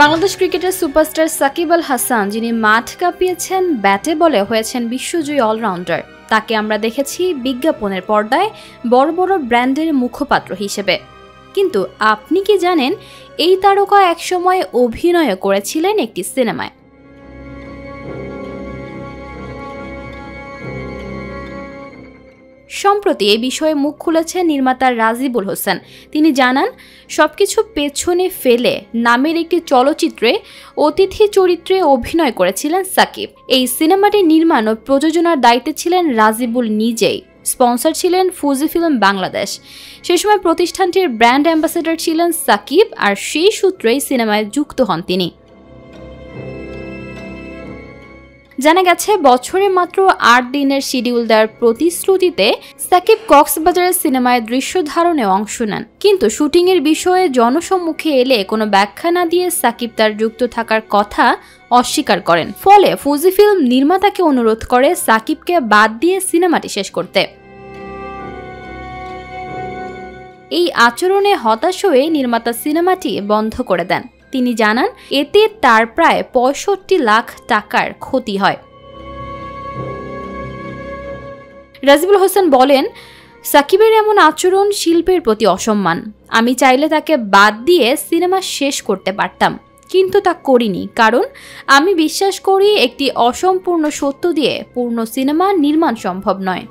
বাংলাদেশ ক্রিকেটের সুপারস্টার সাকিব আল হাসান, যিনি মাঠ কাঁপিয়েছেন ব্যাটে বলে, হয়েছেন বিশ্বজয়ী অলরাউন্ডার, তাকে আমরা দেখেছি বিজ্ঞাপনের পর্দায় বড় বড় ব্র্যান্ডের মুখপাত্র হিসেবে। কিন্তু আপনি কি জানেন এই তারকা একসময় অভিনয় করেছিলেন একটি সিনেমায়? সম্প্রতি এই বিষয়ে মুখ খুলেছেন নির্মাতা রাজিবুল হোসেন। তিনি জানান, সবকিছু পেছনে ফেলে নামের একটি চলচ্চিত্রে অতিথি চরিত্রে অভিনয় করেছিলেন সাকিব। এই সিনেমাটি নির্মাণ ও প্রযোজনার দায়িত্বে ছিলেন রাজিবুল নিজেই। স্পন্সর ছিলেন ফুজি ফিল্ম বাংলাদেশ। সেই সময় প্রতিষ্ঠানটির ব্র্যান্ড অ্যাম্বাসেডর ছিলেন সাকিব, আর সেই সূত্রেই সিনেমায় যুক্ত হন তিনি। জানা গেছে, বছরে মাত্র ৮ দিনের শিডিউল দেওয়ার প্রতিশ্রুতিতে সাকিব কক্সবাজারের সিনেমায় দৃশ্য ধারণে অংশ নেন। কিন্তু শুটিংয়ের বিষয়ে জনসম্মুখে এলে কোনো ব্যাখ্যা না দিয়ে সাকিব তার যুক্ত থাকার কথা অস্বীকার করেন। ফলে ফুজি ফিল্ম নির্মাতাকে অনুরোধ করে সাকিবকে বাদ দিয়ে সিনেমাটি শেষ করতে। এই আচরণে হতাশ হয়ে নির্মাতা সিনেমাটি বন্ধ করে দেন। তিনি জানান, এতে তার প্রায় ৬৫ লাখ টাকার ক্ষতি হয়। রাজিবুল হোসেন বলেন, সাকিবের এমন আচরণ শিল্পের প্রতি অসম্মান। আমি চাইলে তাকে বাদ দিয়ে সিনেমা শেষ করতে পারতাম, কিন্তু তা করিনি, কারণ আমি বিশ্বাস করি একটি অসম্পূর্ণ সত্য দিয়ে পূর্ণ সিনেমা নির্মাণ সম্ভব নয়।